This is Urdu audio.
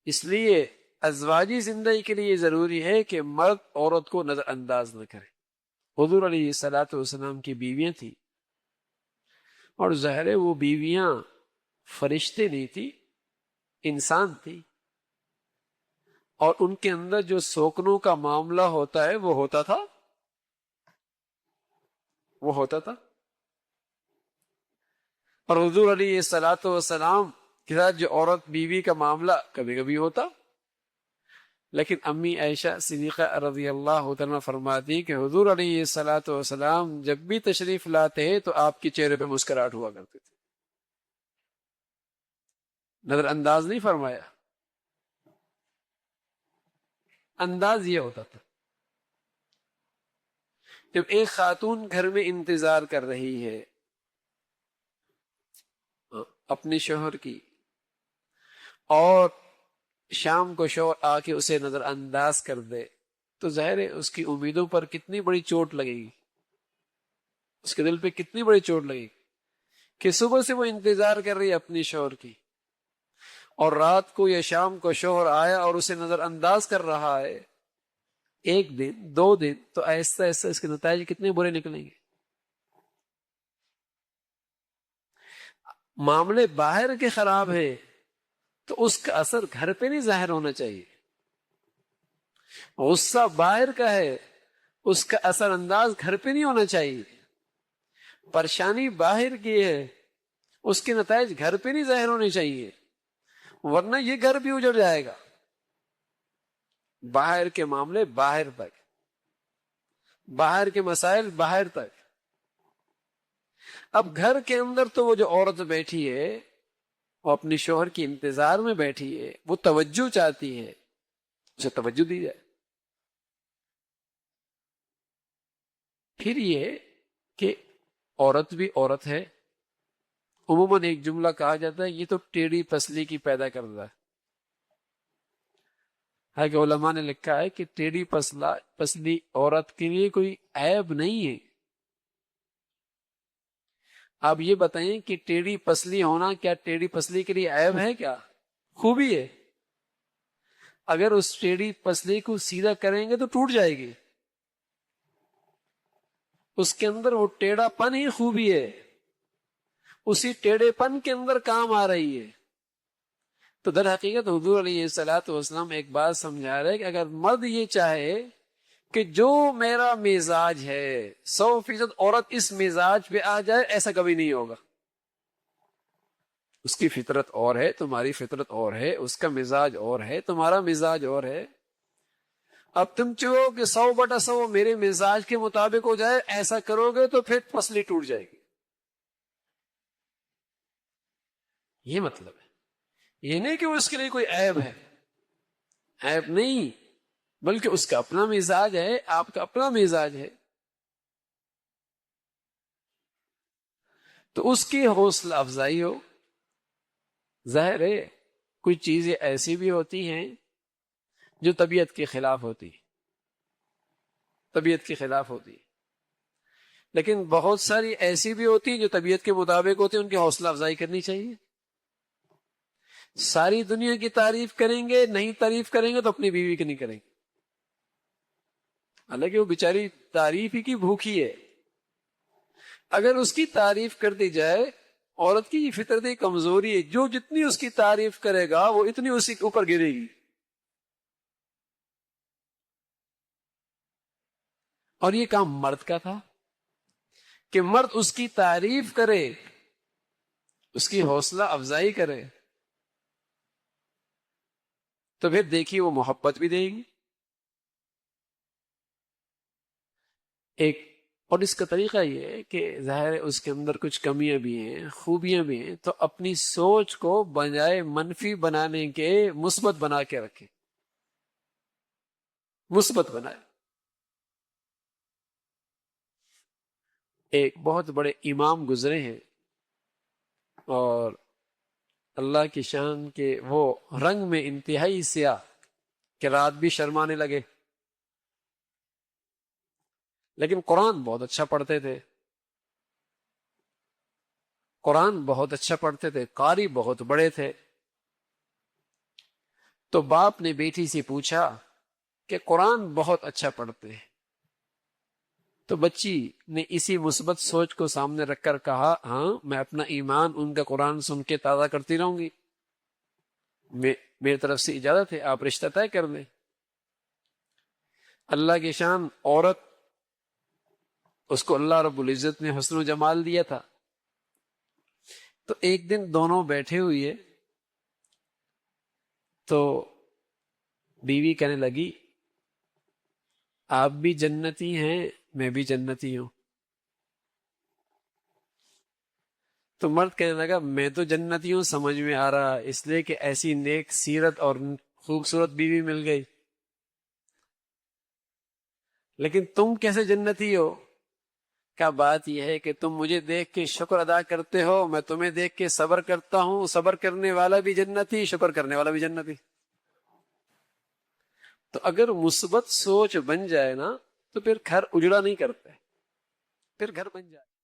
اس لیے ازواجی زندگی کے لیے ضروری ہے کہ مرد عورت کو نظر انداز نہ کرے. حضور علیہ الصلوۃ والسلام کی بیویاں تھیں، اور ظاہر ہے وہ بیویاں فرشتے نہیں تھی، انسان تھی، اور ان کے اندر جو سوکنوں کا معاملہ ہوتا ہے وہ ہوتا تھا. اور حضور علیہ الصلوۃ والسلام کے ساتھ جو عورت بیوی کا معاملہ کبھی کبھی ہوتا، لیکن امی عائشہ صدیقہ رضی اللہ عنہا فرماتی کہ حضور علیہ الصلوۃ والسلام جب بھی تشریف لاتے تو آپ کے چہرے پہ مسکراہٹ ہوا کرتے تھے. نظر انداز نہیں فرمایا، انداز یہ ہوتا تھا. جب ایک خاتون گھر میں انتظار کر رہی ہے اپنے شوہر کی، اور شام کو شوہر آ کے اسے نظر انداز کر دے، تو ظاہر ہے اس کی امیدوں پر کتنی بڑی چوٹ لگے گی، اس کے دل پہ کتنی بڑی چوٹ لگے گی کہ صبح سے وہ انتظار کر رہی ہے اپنی شوہر کی، اور رات کو یا شام کو شوہر آیا اور اسے نظر انداز کر رہا ہے. ایک دن، 2 دن، تو آہستہ آہستہ اس کے نتائج کتنے برے نکلیں گے. معاملے باہر کے خراب ہے تو اس کا اثر گھر پہ نہیں ظاہر ہونا چاہیے. غصہ باہر کا ہے، اس کا اثر انداز گھر پہ نہیں ہونا چاہیے. پریشانی باہر کی ہے، اس کے نتائج گھر پہ نہیں ظاہر ہونے چاہیے، ورنہ یہ گھر بھی اجڑ جائے گا. باہر کے معاملے باہر تک، باہر کے مسائل باہر تک. اب گھر کے اندر تو وہ جو عورت بیٹھی ہے وہ اپنی شوہر کی انتظار میں بیٹھی ہے، وہ توجہ چاہتی ہے، اسے توجہ دی جائے. پھر یہ کہ عورت بھی عورت ہے. عموماً ایک جملہ کہا جاتا ہے یہ تو ٹیڑھی پسلی کی پیدا کرتا ہے. کہ علماء نے لکھا ہے کہ ٹیڑھی پسلی عورت کے لیے کوئی عیب نہیں ہے. آپ یہ بتائیں کہ ٹیڑھی پسلی ہونا کیا ٹیڑھی پسلی کے لیے عیب ہے؟ کیا خوبی ہے؟ اگر اس ٹیڑھی پسلی کو سیدھا کریں گے تو ٹوٹ جائے گی. اس کے اندر وہ ٹیڑھا پن ہی خوبی ہے، اسی ٹیڑھے پن کے اندر کام آ رہی ہے. تو در حقیقت حضور علیہ الصلوۃ والسلام ایک بات سمجھا رہے کہ اگر مرد یہ چاہے کہ جو میرا مزاج ہے 100% عورت اس مزاج پہ آ جائے، ایسا کبھی نہیں ہوگا. اس کی فطرت اور ہے، تمہاری فطرت اور ہے، اس کا مزاج اور ہے، تمہارا مزاج اور ہے. اب تم چاہو کہ 100/100 میرے مزاج کے مطابق ہو جائے، ایسا کرو گے تو پھر پسلی ٹوٹ جائے گی. یہ مطلب ہے، یہ نہیں کہ اس کے لیے کوئی عیب ہے، عیب نہیں، بلکہ اس کا اپنا مزاج ہے، آپ کا اپنا مزاج ہے. تو اس کی حوصلہ افزائی ہو. ظاہر ہے کچھ چیزیں ایسی بھی ہوتی ہیں جو طبیعت کے خلاف ہوتی، طبیعت کے خلاف ہوتی، لیکن بہت ساری ایسی بھی ہوتی جو طبیعت کے مطابق ہوتی، ان کی حوصلہ افزائی کرنی چاہیے. ساری دنیا کی تعریف کریں گے، نہیں تعریف کریں گے تو اپنی بیوی کی نہیں کریں گے، حالانکہ وہ بیچاری تعریف ہی کی بھوکی ہے. اگر اس کی تعریف کر دی جائے، عورت کی فطرتی کمزوری ہے، جو جتنی اس کی تعریف کرے گا وہ اتنی اسی کے اوپر گرے گی. اور یہ کام مرد کا تھا کہ مرد اس کی تعریف کرے، اس کی حوصلہ افزائی کرے، تو پھر دیکھیے وہ محبت بھی دے گی. ایک اور اس کا طریقہ یہ ہے کہ ظاہر ہے اس کے اندر کچھ کمیاں بھی ہیں، خوبیاں بھی ہیں، تو اپنی سوچ کو بجائے منفی بنانے کے مثبت بنا کے رکھے، مثبت بنائے. ایک بہت بڑے امام گزرے ہیں، اور اللہ کی شان کے وہ رنگ میں انتہائی سیاہ کہ رات بھی شرمانے لگے، لیکن قرآن بہت اچھا پڑھتے تھے، قرآن بہت اچھا پڑھتے تھے، قاری بہت بڑے تھے. تو باپ نے بیٹی سے پوچھا کہ قرآن بہت اچھا پڑھتے ہیں. تو بچی نے اسی مثبت سوچ کو سامنے رکھ کر کہا ہاں میں اپنا ایمان ان کا قرآن سن کے تازہ کرتی رہوں گی. میری طرف سے اجازت ہے، آپ رشتہ طے کر لیں. اللہ کی شان، عورت اس کو اللہ رب العزت نے حسن و جمال دیا تھا. تو ایک دن دونوں بیٹھے ہوئے تو بیوی کہنے لگی آپ بھی جنتی ہیں میں بھی جنتی ہوں. تو مرد کہنے لگا میں تو جنتی ہوں سمجھ میں آ رہا، اس لیے کہ ایسی نیک سیرت اور خوبصورت بیوی مل گئی، لیکن تم کیسے جنتی ہو؟ کیا بات یہ ہے کہ تم مجھے دیکھ کے شکر ادا کرتے ہو، میں تمہیں دیکھ کے صبر کرتا ہوں، صبر کرنے والا بھی جنتی شکر کرنے والا بھی جنتی. تو اگر مثبت سوچ بن جائے نا تو پھر گھر اجڑا نہیں کرتے، پھر گھر بن جائے.